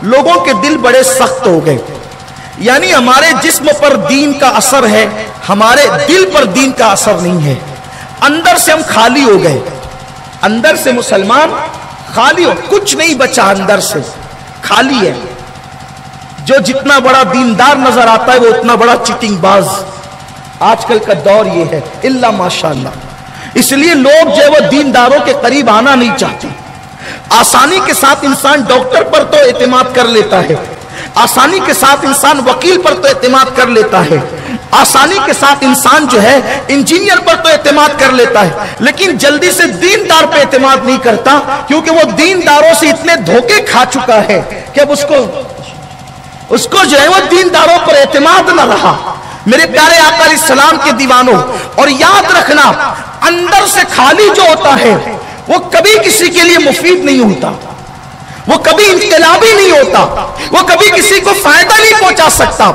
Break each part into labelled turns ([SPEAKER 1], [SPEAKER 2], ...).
[SPEAKER 1] لوگوں کے دل بڑے سخت ہو گئے. یعنی ہمارے جسم پر دین کا اثر ہے، ہمارے دل پر دین کا اثر نہیں ہے. اندر سے ہم خالی ہو گئے، اندر سے مسلمان خالی ہو، کچھ نہیں بچا، اندر سے خالی ہے. جو جتنا بڑا دیندار نظر آتا ہے وہ اتنا بڑا چیٹنگ باز. آج کل کا دور یہ ہے، الا ماشاءاللہ. اس لیے لوگ جو ہے وہ دینداروں کے قریب آنا نہیں چاہتے. آسانی کے ساتھ انسان ڈاکٹر پر تو اعتماد کر لیتا ہے، آسانی کے ساتھ انسان وکیل پر تو اعتماد کر لیتا ہے، آسانی کے ساتھ انسان جو ہے انجینئر پر تو اعتماد کر لیتا ہے، لیکن جلدی سے دیندار پہ اعتماد نہیں کرتا، کیونکہ وہ دینداروں سے اتنے دھوکے کھا چکا ہے کہ اب اس کو جو ہے وہ دینداروں پر اعتماد نہ رہا. میرے پیارے آقا علیہ السلام کے دیوانوں، اور یاد رکھنا اندر سے خالی جو ہوتا ہے وہ کبھی کسی کے لیے مفید نہیں ہوتا، وہ کبھی انقلابی نہیں ہوتا، وہ کبھی کسی کو فائدہ نہیں پہنچا سکتا.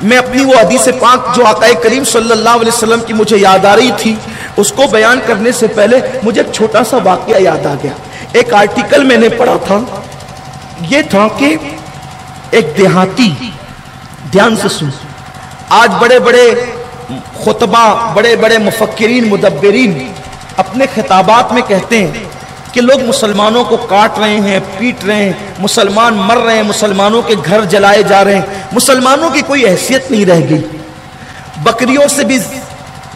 [SPEAKER 1] میں اپنی وہ حدیث پاک جو آقا کریم صلی اللہ علیہ وسلم کی مجھے یاد آ رہی تھی، اس کو بیان کرنے سے پہلے مجھے ایک چھوٹا سا واقعہ یاد آ گیا. ایک آرٹیکل میں نے پڑھا تھا، یہ تھا کہ ایک دیہاتی، دھیان سے سن، آج بڑے بڑے خطبہ، بڑے بڑے مفکرین، مدبرین اپنے خطابات میں کہتے ہیں کہ لوگ مسلمانوں کو کاٹ رہے ہیں، پیٹ رہے ہیں، مسلمان مر رہے ہیں، مسلمانوں کے گھر جلائے جا رہے ہیں، مسلمانوں کی کوئی حیثیت نہیں رہ گئی، بکریوں سے بھی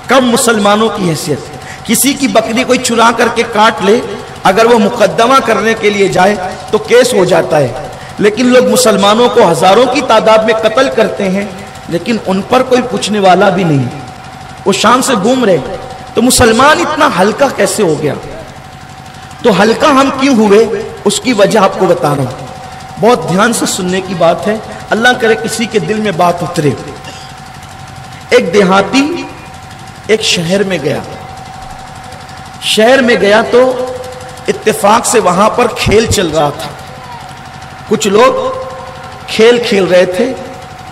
[SPEAKER 1] کم مسلمانوں کی حیثیت. کسی کی بکری کوئی چرا کر کے کاٹ لے، اگر وہ مقدمہ کرنے کے لیے جائے تو کیس ہو جاتا ہے. لیکن لوگ مسلمانوں کو ہزاروں کی تعداد میں قتل کرتے ہیں، لیکن ان پر کوئی پوچھنے والا بھی نہیں، وہ شان سے گھوم رہے. تو مسلمان اتنا ہلکا کیسے ہو گیا؟ تو ہلکا ہم کیوں ہوئے، اس کی وجہ آپ کو بتا رہا ہوں. بہت دھیان سے سننے کی بات ہے، اللہ کرے کسی کے دل میں بات اترے. ایک دیہاتی ایک شہر میں گیا تو اتفاق سے وہاں پر کھیل چل رہا تھا. کچھ لوگ کھیل کھیل رہے تھے،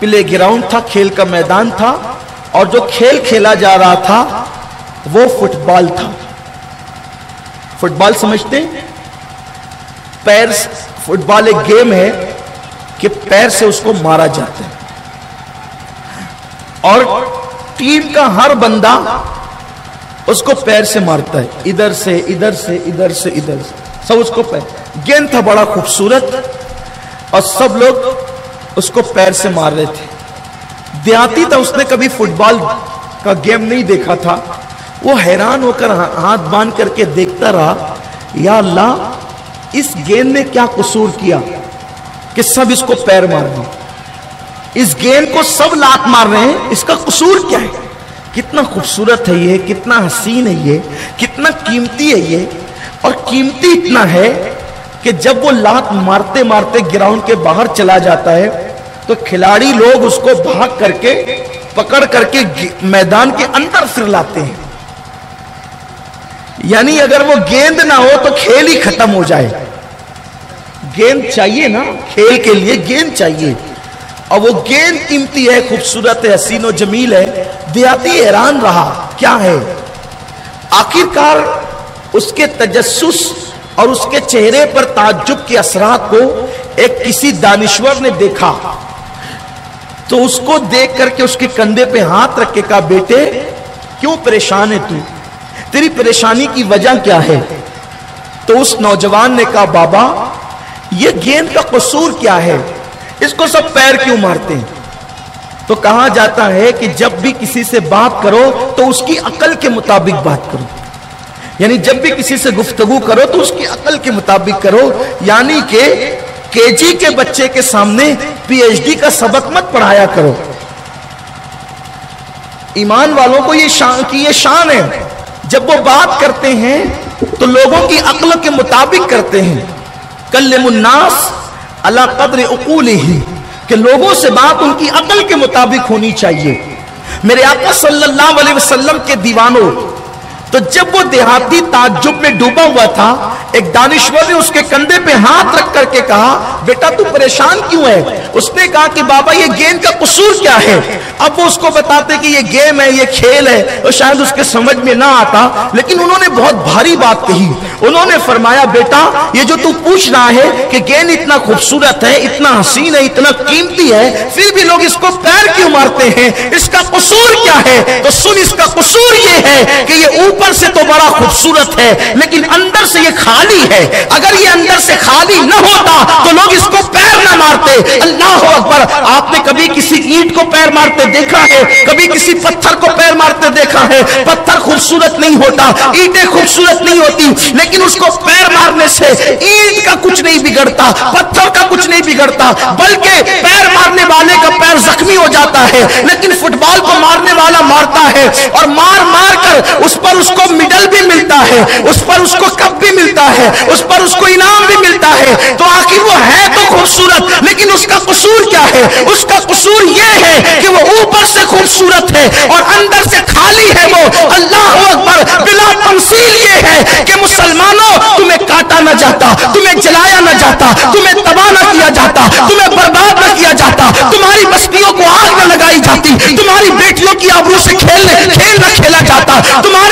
[SPEAKER 1] پلے گراؤنڈ تھا، کھیل کا میدان تھا، اور جو کھیل کھیلا جا رہا تھا وہ فٹ بال تھا. فٹ بال سمجھتے ہیں؟ فٹ بال ایک گیم ہے کہ پیر سے اس کو مارا جاتا ہے، اور ٹیم کا ہر بندہ اس کو پیر سے مارتا ہے، ادھر سے ادھر سے ادھر سے ادھر سے، سب اس کو پیر. گیند تھا بڑا خوبصورت، اور سب لوگ اس کو پیر سے مار رہے تھے. دیہاتی تھا، اس نے کبھی فٹ بال کا گیم نہیں دیکھا تھا. وہ حیران ہو کر ہاتھ باندھ کر کے دیکھتا رہا، یا اللہ اس گیند نے کیا قصور کیا کہ سب اس کو پیر مار رہے ہیں، اس گیند کو سب لات مار رہے ہیں، اس کا قصور کیا ہے؟ کتنا خوبصورت ہے یہ، کتنا حسین ہے یہ، کتنا قیمتی ہے یہ. اور قیمتی اتنا ہے کہ جب وہ لات مارتے مارتے گراؤنڈ کے باہر چلا جاتا ہے تو کھلاڑی لوگ اس کو بھاگ کر کے پکڑ کر کے میدان کے اندر پھر لاتے ہیں. یعنی اگر وہ گیند نہ ہو تو کھیل ہی ختم ہو جائے. گیند چاہیے نا، کھیل کے لیے گیند چاہیے، اور وہ گیند قیمتی ہے، خوبصورت ہے، حسین و جمیل ہے. دیہاتی حیران رہا کیا ہے. آخرکار اس کے تجسس اور اس کے چہرے پر تعجب کے اثرات کو ایک کسی دانشور نے دیکھا، تو اس کو دیکھ کر کے اس کے کندھے پہ ہاتھ رکھ کے کہا، بیٹے کیوں پریشان ہے تو، تیری پریشانی کی وجہ کیا ہے؟ تو اس نوجوان نے کہا، بابا یہ گیند کا قصور کیا ہے، اس کو سب پیر کیوں مارتے ہیں؟ تو کہا جاتا ہے کہ جب بھی کسی سے بات کرو تو اس کی عقل کے مطابق بات کرو. یعنی جب بھی کسی سے گفتگو کرو تو اس کی عقل کے مطابق کرو. یعنی کہ کے جی کے بچے کے سامنے پی ایچ ڈی کا سبق مت پڑھایا کرو. ایمان والوں کو یہ شان ہے، جب وہ بات کرتے ہیں تو لوگوں کی عقل کے مطابق کرتے ہیں. کلم الناس علی قدر عقولہ، کہ لوگوں سے بات ان کی عقل کے مطابق ہونی چاہیے. میرے آقا صلی اللہ علیہ وسلم کے دیوانوں، تو جب وہ دیہاتی تعجب میں ڈوبا ہوا تھا، ایک دانشور نے اس کے کندھے پہ ہاتھ رکھ کر کے کہا، بیٹا تو پریشان کیوں ہے؟ اس نے کہا کہ بابا یہ گیند کا قصور کیا ہے؟ اب وہ اس کو بتاتے کہ یہ گیم ہے، یہ کھیل ہے، تو شاید اس کے سمجھ میں نہ آتا، لیکن انہوں نے بہت بھاری بات کہی. انہوں نے فرمایا بیٹا یہ جو تو پوچھ رہا ہے کہ گیند اتنا خوبصورت ہے، اتنا حسین ہے، اتنا قیمتی ہے، پھر بھی لوگ اس کو پیر کیوں مارتے ہیں؟ اس کا قصور کیا ہے؟ تو سن، اس کا قصور یہ ہے کہ یہ اوپر سے تو بڑا خوبصورت ہے لیکن اندر سے یہ خالی ہے. اگر یہ اندر سے خالی نہ ہوتا تو لوگ اس کو پیر نہ مارتے. اللہ اکبر. آپ نے کبھی کسی اینٹ کو پیر مارتے دیکھا ہے؟ کبھی کسی پتھر کو پیر مارتے دیکھا ہے؟ پتھر خوبصورت نہیں ہوتا، اینٹیں خوبصورت نہیں ہوتی، لیکن اس کو پیر مارنے سے اینٹ کا کچھ نہیں بگڑتا، پتھر کا کچھ نہیں بگڑتا، بلکہ پیر مارنے والے کا پیر زخمی ہو جاتا ہے. لیکن فٹ بال کو مارنے والا مارتا ہے اور مار مار کر اس پر اس کو میڈل بھی ملتا ہے، اس پر اس کو کپ بھی ملتا ہے، اس پر اس کو انعام بھی ملتا ہے. تو آخر وہ ہے تو خوبصورت، لیکن اس کا قصور کیا ہے؟ اس کا قصور یہ ہے کہ وہ اوپر سے خوبصورت ہے اور اندر سے خالی ہے. وہ اللہ اکبر. بلا تمثیل یہ ہے کہ مسلمانوں تمہیں کاٹا نہ جاتا، تمہیں جلایا نہ جاتا، تمہیں تباہ نہ کیا جاتا، تمہیں برباد نہ کیا جاتا، تمہاری بستیوں کو آگ نہ لگائی جاتی، تمہاری بیٹیوں کی آبرو سے کھیل نہ کھیلا جاتا، تمہاری